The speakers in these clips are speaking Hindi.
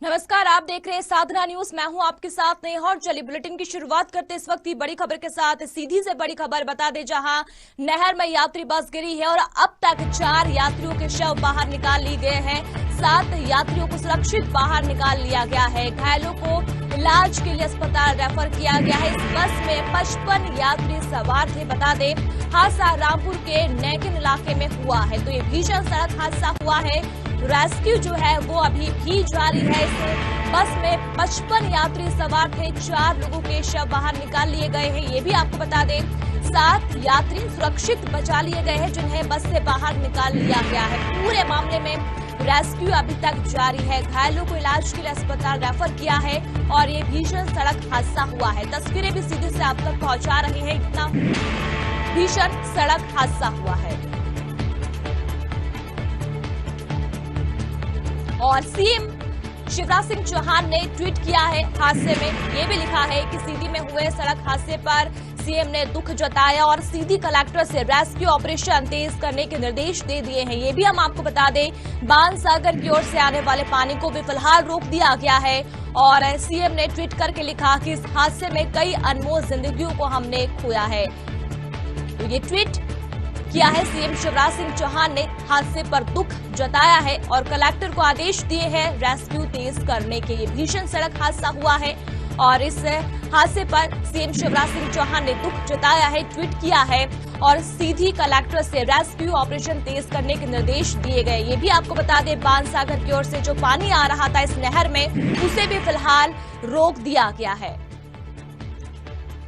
नमस्कार, आप देख रहे हैं साधना न्यूज। मैं हूं आपके साथ नेहा और चलिए बुलेटिन की शुरुआत करते इस वक्त की बड़ी खबर के साथ। सीधी से बड़ी खबर बता दें, जहां नहर में यात्री बस गिरी है और अब तक 4 यात्रियों के शव बाहर निकाल लिए गए हैं। 7 यात्रियों को सुरक्षित बाहर निकाल लिया गया है। घायलों को इलाज के लिए अस्पताल रेफर किया गया है। इस बस में 55 यात्री सवार थे। बता दें, हादसा रामपुर के नैकिन इलाके में हुआ है। तो ये भीषण सड़क हादसा हुआ है। रेस्क्यू जो है वो अभी भी जारी है। इस बस में 55 यात्री सवार थे। 4 लोगों के शव बाहर निकाल लिए गए हैं। ये भी आपको बता दें, 7 यात्री सुरक्षित बचा लिए गए हैं, जिन्हें बस से बाहर निकाल लिया गया है। पूरे मामले में रेस्क्यू अभी तक जारी है। घायलों को इलाज के लिए अस्पताल रेफर किया है और ये भीषण सड़क हादसा हुआ है। तस्वीरें भी सीधे से आप तक पहुंचा रहे हैं। इतना भीषण सड़क हादसा हुआ है। और सीएम शिवराज सिंह चौहान ने ट्वीट किया है हादसे में। ये भी लिखा है कि सीधी में हुए सड़क हादसे पर सीएम ने दुख जताया और सीधी कलेक्टर से रेस्क्यू ऑपरेशन तेज करने के निर्देश दे दिए हैं। ये भी हम आपको बता दें, बाणसागर की ओर से आने वाले पानी को भी फिलहाल रोक दिया गया है। और सीएम ने ट्वीट करके लिखा कि इस हादसे में कई अनमोल जिंदगियों को हमने खोया है। तो ये ट्वीट किया है सीएम शिवराज सिंह चौहान ने, हादसे पर दुख जताया है और कलेक्टर को आदेश दिए हैं रेस्क्यू तेज करने के। ये भीषण सड़क हादसा हुआ है और इस हादसे पर सीएम शिवराज सिंह चौहान ने दुख जताया है, ट्वीट किया है और सीधी कलेक्टर से रेस्क्यू ऑपरेशन तेज करने के निर्देश दिए गए। ये भी आपको बता दें, बाणसागर की ओर से जो पानी आ रहा था इस नहर में, उसे भी फिलहाल रोक दिया गया है।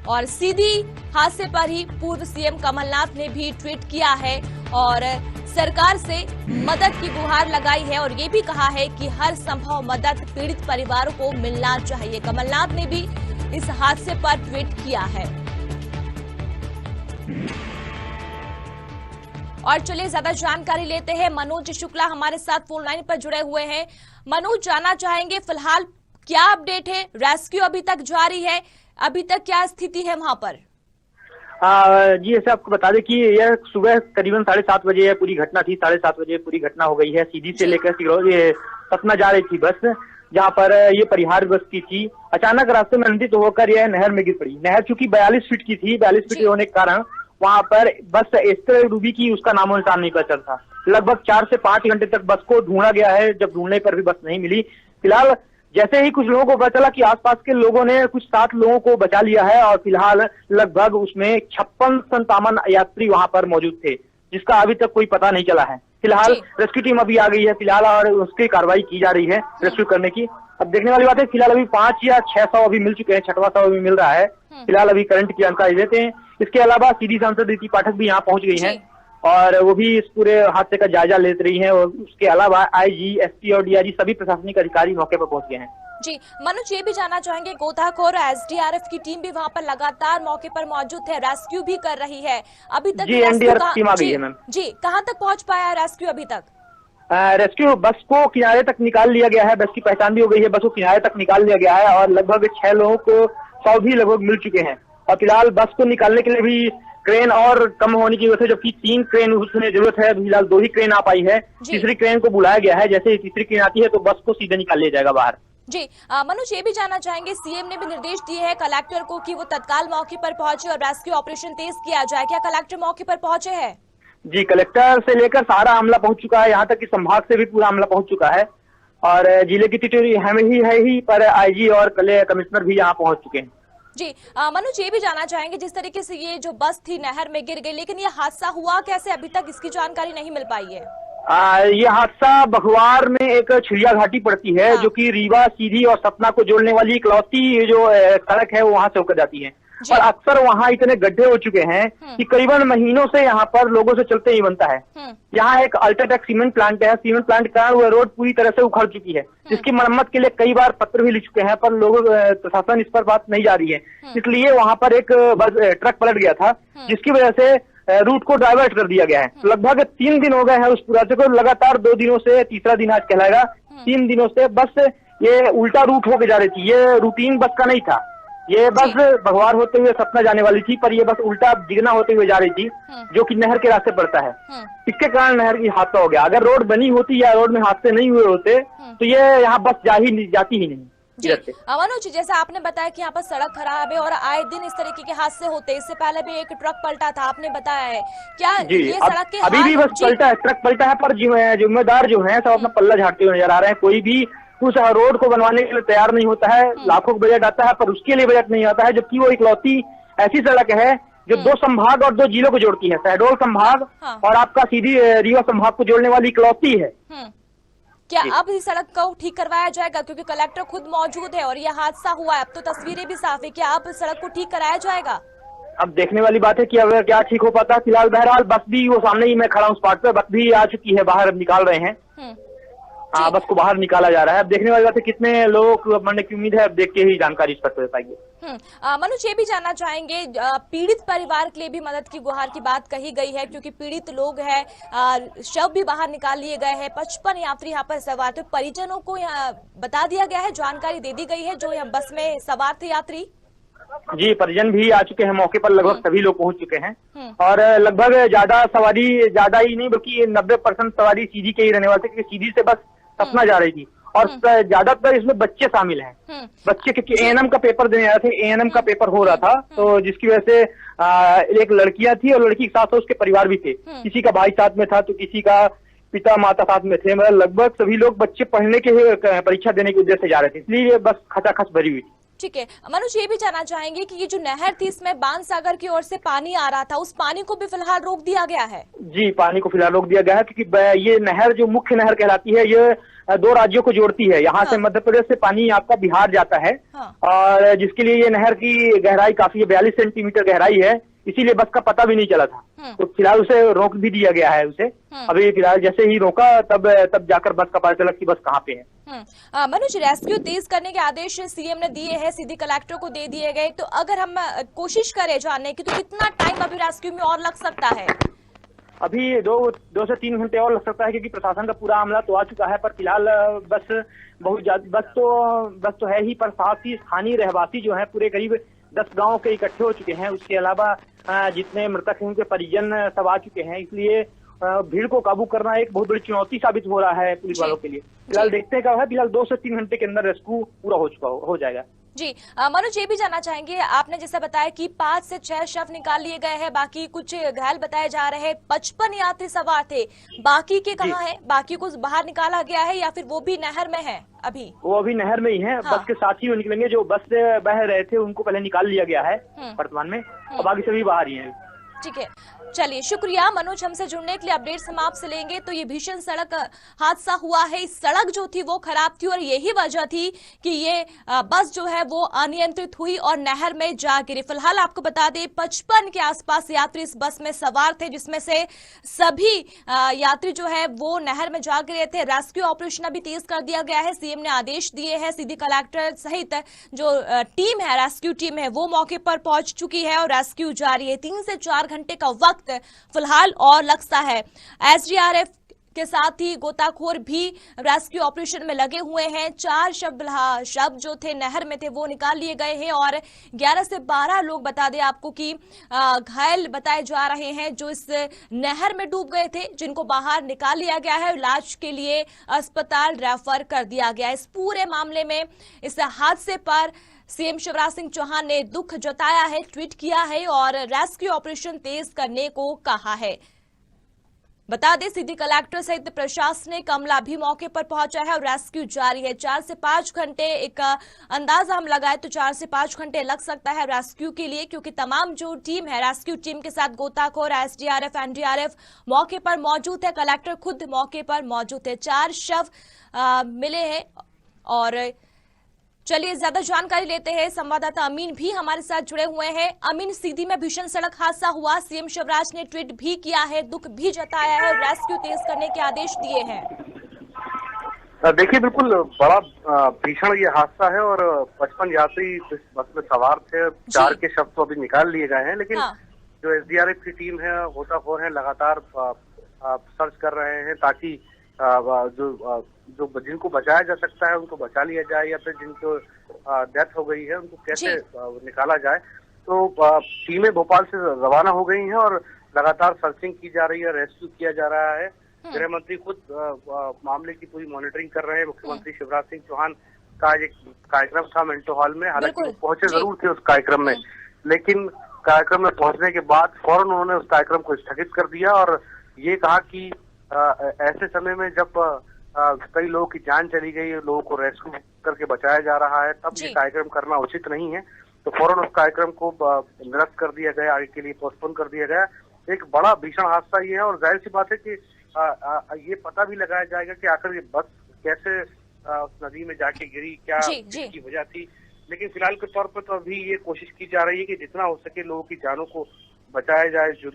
और सीधी हादसे पर ही पूर्व सीएम कमलनाथ ने भी ट्वीट किया है और सरकार से मदद की गुहार लगाई है और ये भी कहा है कि हर संभव मदद पीड़ित परिवारों को मिलना चाहिए। कमलनाथ ने भी इस हादसे पर ट्वीट किया है। और चलिए ज्यादा जानकारी लेते हैं। मनोज शुक्ला हमारे साथ फोन लाइन पर जुड़े हुए हैं। मनोज, जानना चाहेंगे फिलहाल क्या अपडेट है? रेस्क्यू अभी तक जारी है, अभी तक क्या स्थिति है वहां पर? जी, ऐसे आपको बता दें कि यह सुबह करीबन 7:30 बजे पूरी घटना थी। 7:30 बजे पूरी घटना हो गई है। सीधी से लेकर सतना जा रही थी बस, जहां पर ये परिहार बस की थी। अचानक रास्ते में अनियंत्रित होकर यह नहर में गिर पड़ी। नहर चूंकि 42 फीट की थी, 42 फीट होने के कारण वहां पर बस इस तरह डूबी की उसका नामो निशान नहीं पता चलता। लगभग 4 से 5 घंटे तक बस को ढूंढा गया है। जब ढूंढने पर भी बस नहीं मिली। फिलहाल जैसे ही कुछ लोगों को पता चला कि आसपास के लोगों ने कुछ 7 लोगों को बचा लिया है और फिलहाल लगभग उसमें 56-57 यात्री वहां पर मौजूद थे, जिसका अभी तक कोई पता नहीं चला है। फिलहाल रेस्क्यू टीम अभी आ गई है फिलहाल और उसकी कार्रवाई की जा रही है रेस्क्यू करने की। अब देखने वाली बात है, फिलहाल अभी 5 या 6 शव अभी मिल चुके हैं, 6वां शव अभी मिल रहा है। फिलहाल अभी करंट की जानकारी देते हैं। इसके अलावा सीधी सांसद रीति पाठक भी यहाँ पहुंच गई हैं और वो भी इस पूरे हादसे का जायजा ले रही हैं। और उसके अलावा आईजी, एसपी और डीआईजी सभी प्रशासनिक अधिकारी मौके पर पहुंच गए हैं। जी मनोज, ये भी जानना चाहेंगे, गोताखोर एसडीआरएफ की टीम भी वहां पर लगातार मौके पर मौजूद है, रेस्क्यू भी कर रही है। अभी तक जी, एनडीआरएफ टीम आ गई है मैम। जी, कहाँ तक पहुंच पाया है रेस्क्यू अभी तक? रेस्क्यू बस को किनारे तक निकाल लिया गया है। बस की पहचान भी हो गई है, बस को किनारे तक निकाल लिया गया है और लगभग 6 लोगों को शव भी लगभग मिल चुके हैं। और फिलहाल बस को निकालने के लिए भी क्रेन और कम होने की वजह से, जबकि 3 क्रेन उसमें जरूरत है, फिलहाल 2 ही क्रेन आ पाई है। तीसरी क्रेन को बुलाया गया है। जैसे ही तीसरी क्रेन आती है तो बस को सीधे निकाल लिया जाएगा बाहर। जी मनोज, ये भी जानना चाहेंगे, सीएम ने भी निर्देश दिए हैं कलेक्टर को कि वो तत्काल मौके पर पहुंचे और रेस्क्यू ऑपरेशन तेज किया जाए। क्या कलेक्टर मौके पर पहुंचे हैं? जी, कलेक्टर से लेकर सारा अमला पहुंच चुका है। यहाँ तक कि संभाग से भी पूरा अमला पहुंच चुका है और जिले की तिथि है ही पर आईजी और कमिश्नर भी यहाँ पहुंच चुके हैं। जी मनोज, ये भी जानना चाहेंगे, जिस तरीके से ये जो बस थी नहर में गिर गई, लेकिन ये हादसा हुआ कैसे? अभी तक इसकी जानकारी नहीं मिल पाई है। ये हादसा बखवार में एक छिड़िया घाटी पड़ती है, जो कि रीवा, सीधी और सतना को जोड़ने वाली इकलौती जो सड़क है वो वहां से होकर जाती है। और अक्सर वहां इतने गड्ढे हो चुके हैं कि करीबन महीनों से यहाँ पर लोगों से चलते ही बनता है। यहाँ एक अल्ट्राटेक सीमेंट प्लांट है। सीमेंट प्लांट का वो रोड पूरी तरह से उखड़ चुकी है, जिसकी मरम्मत के लिए कई बार पत्र भी लिख चुके हैं, पर लोग प्रशासन इस पर बात नहीं जा रही है। इसलिए वहां पर एक ट्रक पलट गया था, जिसकी वजह से रूट को डाइवर्ट कर दिया गया है। लगभग 3 दिन हो गए हैं उस प्रोजेक्ट को। लगातार 2 दिनों से, तीसरा दिन आज कहलाएगा, 3 दिनों से बस ये उल्टा रूट होके जा रही थी। ये रूटीन बस का नहीं था। ये बस भगवान होते हुए सतना जाने वाली थी, पर ये बस उल्टा दिगना होते हुए जा रही थी, जो कि नहर के रास्ते पड़ता है। इसके कारण नहर की हादसा हो गया। अगर रोड बनी होती या रोड में हादसे नहीं हुए होते तो ये यहाँ बस जाती ही नहीं। मनोज, जैसा आपने बताया कि यहाँ पर सड़क खराब है और आए दिन इस तरीके के हादसे होते हैं। इससे पहले भी एक ट्रक पलटा था, आपने बताया है। क्या ये सड़क के अभी भी बस पलटा है, ट्रक पलटा है, पर जिम्मेदार जो है सब अपना पल्ला झाड़ते हुए नजर आ रहे हैं। कोई भी उस रोड को बनवाने के लिए तैयार नहीं होता है। लाखों का बजट आता है पर उसके लिए बजट नहीं आता है, जबकि वो इकलौती ऐसी सड़क है जो 2 संभाग और 2 जिलों को जोड़ती है, शहडोल संभाग और आपका सीधी रीवा संभाग को जोड़ने वाली इकलौती है। क्या अब इस सड़क को ठीक करवाया जाएगा, क्योंकि कलेक्टर खुद मौजूद है और यह हादसा हुआ है, अब तो तस्वीरें भी साफ है। क्या अब सड़क को ठीक कराया जाएगा? अब देखने वाली बात है कि अब क्या ठीक हो पाता है। फिलहाल बहरहाल बस भी वो सामने ही मैं खड़ा हूँ स्पॉट पे, बस भी आ चुकी है, बाहर निकाल रहे हैं। हाँ, बस को बाहर निकाला जा रहा है। अब देखने वाली बात है कितने लोग मरने की उम्मीद है, अब देख के ही जानकारी इस पर दे पाएंगे। मनोज, ये भी जानना चाहेंगे, पीड़ित परिवार के लिए भी मदद की गुहार की बात कही गई है, क्योंकि पीड़ित लोग हैं, शव भी बाहर निकाल लिए गए हैं, 55 यात्री यहाँ पर सवार थे। परिजनों को यहाँ बता दिया गया है, जानकारी दे दी गई है जो यहाँ बस में सवार थे यात्री? जी, परिजन भी आ चुके हैं मौके पर, लगभग सभी लोग पहुंच चुके हैं और लगभग ज्यादा ही नहीं बल्कि 90% सवारी सीधी के ही रहने वाले थे, क्योंकि सीधी से बस सतना जा रही थी और ज्यादातर इसमें बच्चे शामिल हैं। बच्चे क्योंकि एएनएम का पेपर देने आए थे, एएनएम का पेपर हो रहा था, तो जिसकी वजह से एक लड़कियां थी और लड़की के साथ उसके परिवार भी थे। किसी का भाई साथ में था तो किसी का पिता माता साथ में थे। मतलब लगभग सभी लोग बच्चे पढ़ने के परीक्षा देने के उद्देश्य से जा रहे थे, इसलिए बस खचाखच भरी हुई थी। ठीक है मनोज, ये भी जानना चाहेंगे कि ये जो नहर थी इसमें बाणसागर की ओर से पानी आ रहा था, उस पानी को भी फिलहाल रोक दिया गया है? जी, पानी को फिलहाल रोक दिया गया है, क्योंकि ये नहर जो मुख्य नहर कहलाती है, ये 2 राज्यों को जोड़ती है। यहाँ से मध्य प्रदेश से पानी आपका बिहार जाता है और जिसके लिए ये नहर की गहराई काफी 42 सेंटीमीटर गहराई है, इसीलिए बस का पता भी नहीं चला था। तो फिलहाल उसे रोक भी दिया गया है उसे। अभी फिलहाल जैसे ही रोका तब जाकर बस का पता चला कि बस कहाँ पे है। मनोज, रेस्क्यू तेज करने के आदेश सीएम ने दिए हैं, सीधी कलेक्टर को दे दिए गए, तो अगर हम कोशिश करें जानने की तो कितना टाइम अभी रेस्क्यू में और लग सकता है? अभी 2 से 3 घंटे और लग सकता है, क्योंकि प्रशासन का पूरा अमला तो आ चुका है, पर फिलहाल बस बहुत ज्यादा बस तो है ही, पर साथ ही स्थानीय रहवासी जो है पूरे करीब 10 गांव के इकट्ठे हो चुके हैं। उसके अलावा जितने मृतक हैं उनके परिजन सब आ चुके हैं, इसलिए भीड़ को काबू करना एक बहुत बड़ी चुनौती साबित हो रहा है पुलिस वालों के लिए। फिलहाल देखते हैं क्या है। फिलहाल 2 से 3 घंटे के अंदर रेस्क्यू पूरा हो जाएगा। जी मनोज, ये भी जानना चाहेंगे, आपने जैसा बताया कि 5 से 6 शव निकाल लिए गए हैं, बाकी कुछ घायल बताए जा रहे हैं। 55 यात्री सवार थे, बाकी के कहाँ हैं? बाकी को बाहर निकाला गया है या फिर वो भी नहर में है? अभी वो अभी नहर में ही है। बस के साथ ही वो निकलेंगे, जो बस से बह रहे थे उनको पहले निकाल लिया गया है वर्तमान में, और बाकी सभी बाहर ही हैं। ठीक है, चलिए शुक्रिया मनोज, हमसे जुड़ने के लिए। अपडेट हम आपसे लेंगे। तो ये भीषण सड़क हादसा हुआ है, इस सड़क जो थी वो खराब थी और यही वजह थी कि ये बस जो है वो अनियंत्रित हुई और नहर में जा गिरी। फिलहाल आपको बता दें 55 के आसपास यात्री इस बस में सवार थे, जिसमें से सभी यात्री जो है वो नहर में जा गिरे थे। रेस्क्यू ऑपरेशन अभी तेज कर दिया गया है, सीएम ने आदेश दिए हैं। सीधी कलेक्टर सहित जो टीम है, रेस्क्यू टीम है, वो मौके पर पहुंच चुकी है और रेस्क्यू जारी है। 3 से 4 घंटे का वक्त फिलहाल और लगता है। एसडीआरएफ के साथ ही गोताखोर भी रेस्क्यू ऑपरेशन में लगे हुए हैं। 4 शव जो थे नहर में थे वो निकाल लिए गए हैं और 11 से 12 लोग बता दें आपको कि घायल बताए जा रहे हैं, जो इस नहर में डूब गए थे, जिनको बाहर निकाल लिया गया है, इलाज के लिए अस्पताल रेफर कर दिया गया है। इस पूरे मामले में, इस हादसे पर सीएम शिवराज सिंह चौहान ने दुख जताया है, ट्वीट किया है और रेस्क्यू ऑपरेशन तेज करने को कहा है। बता दें सीधी कलेक्टर सहित प्रशासनिक अमला भी मौके पर पहुंचा है और रेस्क्यू जारी है। 4 से 5 घंटे एक अंदाजा हम लगाए तो 4 से 5 घंटे लग सकता है रेस्क्यू के लिए, क्योंकि तमाम जो टीम है रेस्क्यू टीम के साथ गोताखोर, एसडीआरएफ, एनडीआरएफ मौके पर मौजूद है, कलेक्टर खुद मौके पर मौजूद है। 4 शव मिले हैं और चलिए ज्यादा जानकारी लेते हैं। संवाददाता अमीन भी हमारे साथ जुड़े हुए हैं। अमीन, सीधी में भीषण सड़क हादसा हुआ, सीएम शिवराज ने ट्वीट भी किया है, दुख भी जताया है और रेस्क्यू तेज करने के आदेश दिए हैं। देखिए, बिल्कुल बड़ा भीषण ये हादसा है और 55 यात्री इस बस में सवार थे। 4 के शव तो अभी निकाल लिए गए हैं, लेकिन जो एसडीआरएफ की टीम है, गोताखोर है, लगातार सर्च कर रहे हैं ताकि जो जो जिनको बचाया जा सकता है उनको बचा लिया जाए, या फिर जिनको डेथ हो गई है उनको कैसे निकाला जाए। तो टीमें भोपाल से रवाना हो गई हैं और लगातार सर्चिंग की जा रही है, रेस्क्यू किया जा रहा है। गृह मंत्री खुद मामले की पूरी मॉनिटरिंग कर रहे हैं। मुख्यमंत्री शिवराज सिंह चौहान का एक कार्यक्रम था मिंटो हॉल में, हालांकि वो पहुंचे जरूर थे उस कार्यक्रम में, लेकिन कार्यक्रम में पहुंचने के बाद फौरन उन्होंने उस कार्यक्रम को स्थगित कर दिया और ये कहा कि ऐसे समय में जब कई लोगों की जान चली गई, लोगों को रेस्क्यू करके बचाया जा रहा है, तब ये कार्यक्रम करना उचित नहीं है। तो फौरन उस कार्यक्रम को निरस्त कर दिया गया, आगे के लिए पोस्टपोन कर दिया गया। एक बड़ा भीषण हादसा ये है और जाहिर सी बात है कि ये पता भी लगाया जाएगा कि आखिर ये बस कैसे उस नदी में जाके गिरी, क्या इसकी वजह थी। लेकिन फिलहाल के तौर पर तो अभी ये कोशिश की जा रही है कि जितना हो सके लोगों की जानों को बचाया जाए, जो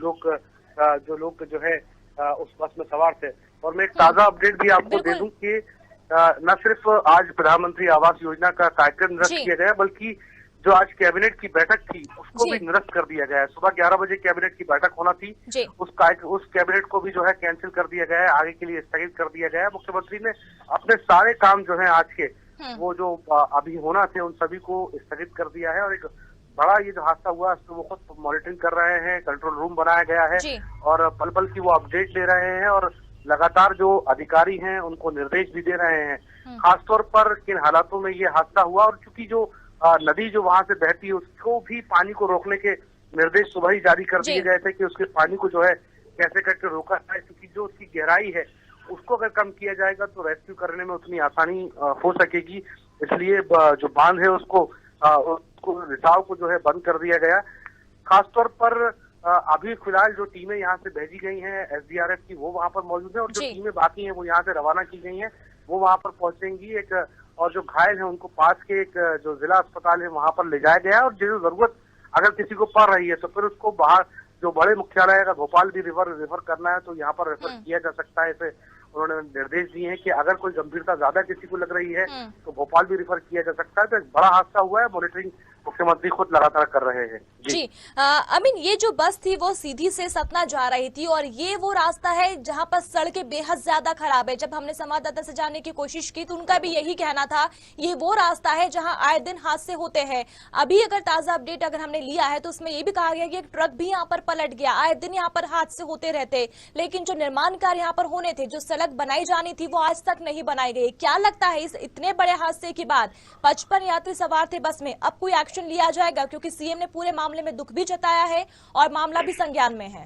लोग जो है उस बस में सवार थे। और मैं एक ताजा अपडेट भी आपको दे दूं कि न सिर्फ आज प्रधानमंत्री आवास योजना का कार्यक्रम निरस्त किया गया, बल्कि जो आज कैबिनेट की बैठक थी उसको भी निरस्त कर दिया गया है। सुबह 11 बजे कैबिनेट की बैठक होना थी, उस कैबिनेट को भी जो है कैंसिल कर दिया गया है, आगे के लिए स्थगित कर दिया गया है। मुख्यमंत्री ने अपने सारे काम जो है आज के वो जो अभी होना थे उन सभी को स्थगित कर दिया है। और एक बड़ा ये जो हादसा हुआ तो वो खुद मॉनिटरिंग कर रहे हैं, कंट्रोल रूम बनाया गया है और पल पल की वो अपडेट ले रहे हैं और लगातार जो अधिकारी हैं उनको निर्देश भी दे रहे हैं, खासतौर पर किन हालातों में ये हादसा हुआ। और चूंकि जो नदी जो वहां से बहती है उसको भी पानी को रोकने के निर्देश सुबह ही जारी कर दिए गए थे कि उसके पानी को जो है कैसे करके रोका जाए, क्योंकि जो उसकी गहराई है उसको अगर कम किया जाएगा तो रेस्क्यू करने में उतनी आसानी हो सकेगी। इसलिए जो बांध है उसको रिसाव को जो है बंद कर दिया गया। खासतौर पर अभी फिलहाल जो टीमें यहाँ से भेजी गई हैं SDRF की वो वहाँ पर मौजूद है और जो टीमें बाकी हैं वो यहाँ से रवाना की गई हैं, वो वहाँ पर पहुंचेंगी। और जो घायल हैं उनको पास के एक जो जिला अस्पताल है वहाँ पर ले जाया गया है और जो जरूरत अगर किसी को पड़ रही है तो फिर उसको बाहर जो बड़े मुख्यालय है भोपाल भी रेफर करना है तो यहाँ पर रेफर किया जा सकता है। इसे उन्होंने निर्देश दिए हैं कि अगर कोई गंभीरता ज्यादा किसी को लग रही है तो भोपाल भी रेफर किया जा सकता है। तो एक बड़ा हादसा हुआ है, मॉनिटरिंग मुख्यमंत्री खुद लगातार कर रहे हैं। जी अमीन, ये जो बस थी वो सीधी से सतना जा रही थी और ये वो रास्ता है जहां पर सड़कें बेहद ज्यादा खराब है। जब हमने संवाददाता से जानने की कोशिश की तो उनका भी यही कहना था, ये वो रास्ता है जहां आए दिन हादसे होते हैं। अभी अगर ताजा अपडेट अगर हमने लिया है तो उसमें ये भी कहा गया कि एक ट्रक भी यहाँ पर पलट गया। आए दिन यहाँ पर हादसे होते रहते, लेकिन जो निर्माण कार्य यहाँ पर होने थे, जो सड़क बनाई जानी थी वो आज तक नहीं बनाई गई। क्या लगता है इस इतने बड़े हादसे के बाद 55 यात्री सवार थे बस में, अब कोई एक्शन लिया जाएगा? क्योंकि सीएम ने पूरे मामले में दुख भी जताया है और मामला भी संज्ञान में है।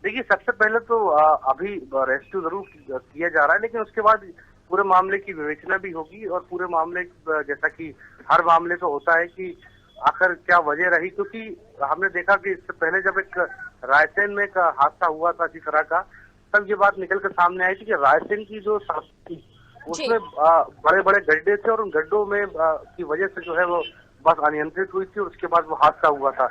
देखिए, सबसे पहले तो अभी रेस्क्यू जरूर किया जा रहा है, लेकिन उसके बाद पूरे मामले की विवेचना भी होगी और पूरे मामले जैसा कि हर मामले तो होता है कि आखिर क्या वजह रही। क्योंकि हमने देखा कि इससे पहले जब एक रायसेन में एक हादसा हुआ था इसी तरह का, तब ये बात निकल कर सामने आई थी कि रायसेन की जो सड़क थी उसमें बड़े बड़े गड्ढे थे और उन गड्ढों में की वजह से जो है वो बस अनियंत्रित हुई थी और उसके बाद वो हादसा हुआ था।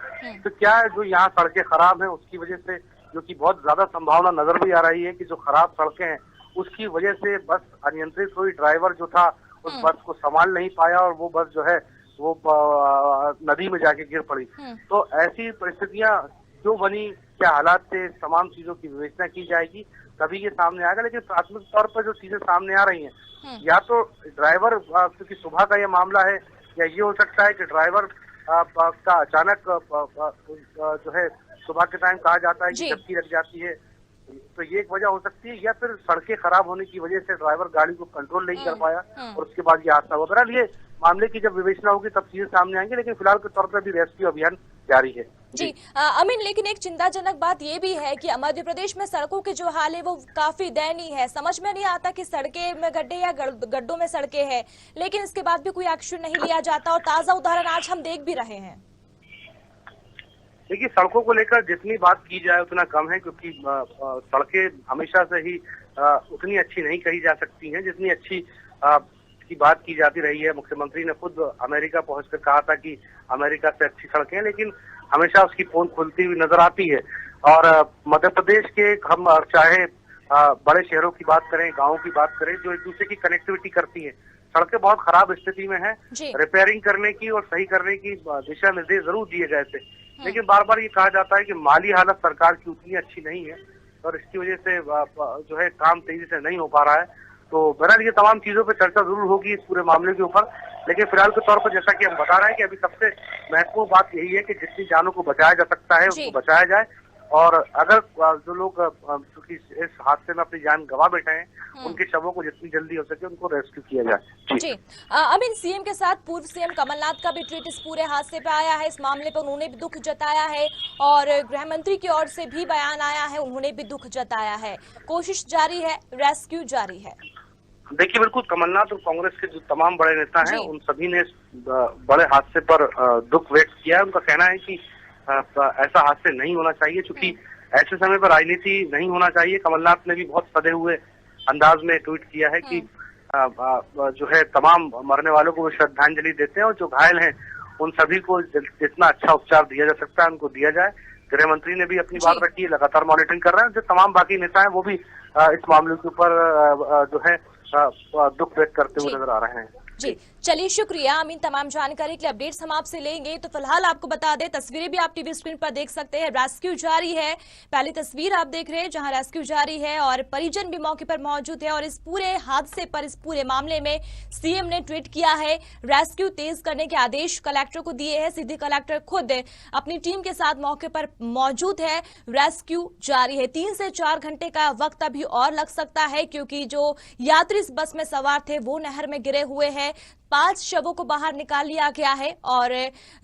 तो क्या है, जो यहाँ सड़कें खराब हैं उसकी वजह से, जो कि बहुत ज्यादा संभावना नजर भी आ रही है कि जो खराब सड़कें हैं उसकी वजह से बस अनियंत्रित हुई, ड्राइवर जो था उस बस को संभाल नहीं पाया और वो बस जो है वो नदी में जाके गिर पड़ी। तो ऐसी परिस्थितियां जो बनी, क्या हालात थे, तमाम चीजों की विवेचना की जाएगी तभी ये सामने आएगा। लेकिन प्राथमिक तौर पर जो चीजें सामने आ रही हैं, या तो ड्राइवर, क्योंकि सुबह का ये मामला है, या ये हो सकता है कि ड्राइवर का अचानक जो है सुबह के टाइम कहा जाता है कि झपकी लग जाती है, तो ये एक वजह हो सकती है, या फिर सड़कें खराब होने की वजह से ड्राइवर गाड़ी को कंट्रोल नहीं कर पाया और उसके बाद ये हादसा हुआ। बहरहाल ये मामले की जब विवेचना होगी तब चीजें सामने आएंगी, लेकिन फिलहाल के तौर पर भी रेस्क्यू अभियान जारी है। जी अमीन, लेकिन एक चिंताजनक बात ये भी है कि मध्य प्रदेश में सड़कों के जो हाल है वो काफी दयनीय है। समझ में नहीं आता कि सड़कें में गड्ढे या गड्ढों में सड़कें हैं, लेकिन इसके बाद भी कोई एक्शन नहीं लिया जाता और ताजा उदाहरण आज हम देख भी रहे हैं। देखिए, सड़कों को लेकर जितनी बात की जाए उतना कम है, क्योंकि सड़कें हमेशा से ही उतनी अच्छी नहीं कही जा सकती हैं जितनी अच्छी की बात की जाती रही है। मुख्यमंत्री ने खुद अमेरिका पहुंचकर कहा था कि अमेरिका से अच्छी सड़कें हैं, लेकिन हमेशा उसकी पोल खुलती हुई नजर आती है। और मध्य प्रदेश के हम चाहे बड़े शहरों की बात करें, गाँव की बात करें, जो एक दूसरे की कनेक्टिविटी करती है, सड़कें बहुत खराब स्थिति में है। रिपेयरिंग करने की और सही करने की दिशा निर्देश जरूर दिए गए थे, लेकिन बार बार ये कहा जाता है कि माली हालत सरकार की उतनी अच्छी नहीं है और इसकी वजह से जो है काम तेजी से नहीं हो पा रहा है। तो बहरहाल ये तमाम चीजों पर चर्चा जरूर होगी इस पूरे मामले के ऊपर, लेकिन फिलहाल के तौर पर जैसा कि हम बता रहे हैं कि अभी सबसे महत्वपूर्ण बात यही है कि जितनी जानों को बचाया जा सकता है उसको बचाया जाए, और अगर जो लोग चूंकि इस हादसे में अपनी जान गंवा बैठे हैं उनके शवों को जितनी जल्दी हो सके उनको रेस्क्यू किया जाए। जी अमीन, सीएम के साथ पूर्व सीएम कमलनाथ का भी ट्वीट इस पूरे हादसे पे आया है। इस मामले पर उन्होंने भी दुख जताया है और गृह मंत्री की ओर से भी बयान आया है, उन्होंने भी दुख जताया है। कोशिश जारी है, रेस्क्यू जारी है। देखिए बिल्कुल, कमलनाथ और कांग्रेस के जो तमाम बड़े नेता हैं उन सभी ने बड़े हादसे पर दुख व्यक्त किया है। उनका कहना है कि ऐसा हादसे नहीं होना चाहिए, क्योंकि ऐसे समय पर राजनीति नहीं होना चाहिए। कमलनाथ ने भी बहुत सधे हुए अंदाज में ट्वीट किया है कि जो है तमाम मरने वालों को वो श्रद्धांजलि देते हैं और जो घायल हैं उन सभी को जितना अच्छा उपचार दिया जा सकता है उनको दिया जाए। गृह मंत्री ने भी अपनी बात रखी है, लगातार मॉनिटरिंग कर रहे हैं। जो तमाम बाकी नेता हैं वो भी इस मामले के ऊपर जो है दुख व्यक्त करते हुए नजर आ रहे हैं। जी चलिए, शुक्रिया अमीन, तमाम जानकारी के लिए अपडेट्स हम आपसे लेंगे। तो फिलहाल आपको बता दें, तस्वीरें भी आप टीवी स्क्रीन पर देख सकते हैं। रेस्क्यू जारी है, पहली तस्वीर आप देख रहे हैं जहां रेस्क्यू जारी है और परिजन भी मौके पर मौजूद है। और इस पूरे हादसे पर, इस पूरे मामले में सीएम ने ट्वीट किया है, रेस्क्यू तेज करने के आदेश कलेक्टर को दिए हैं। सीधी कलेक्टर खुद अपनी टीम के साथ मौके पर मौजूद है। रेस्क्यू जारी है, 3 से 4 घंटे का वक्त अभी और लग सकता है, क्योंकि जो यात्री इस बस में सवार थे वो नहर में गिरे हुए हैं। 5 शवों को बाहर निकाल लिया गया है और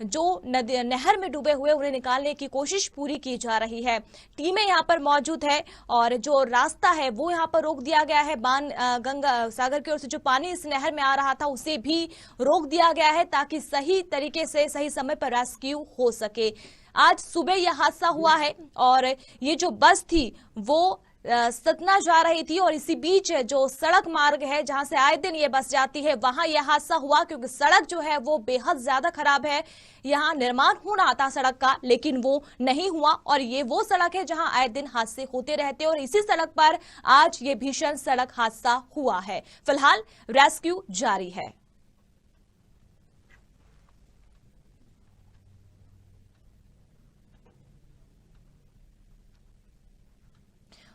जो नहर में डूबे हुए उन्हें निकालने की कोशिश पूरी की जा रही है। टीमें यहां पर मौजूद है और जो रास्ता है वो यहां पर रोक दिया गया है। गंगा सागर की ओर से जो पानी इस नहर में आ रहा था उसे भी रोक दिया गया है, ताकि सही तरीके से सही समय पर रेस्क्यू हो सके। आज सुबह यह हादसा हुआ है और ये जो बस थी वो सतना जा रही थी और इसी बीच जो सड़क मार्ग है जहां से आए दिन ये बस जाती है वहां यह हादसा हुआ, क्योंकि सड़क जो है वो बेहद ज्यादा खराब है। यहां निर्माण होना था सड़क का, लेकिन वो नहीं हुआ और ये वो सड़क है जहां आए दिन हादसे होते रहते और इसी सड़क पर आज ये भीषण सड़क हादसा हुआ है। फिलहाल रेस्क्यू जारी है।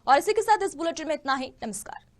और इसी के साथ इस बुलेटिन में इतना ही। नमस्कार।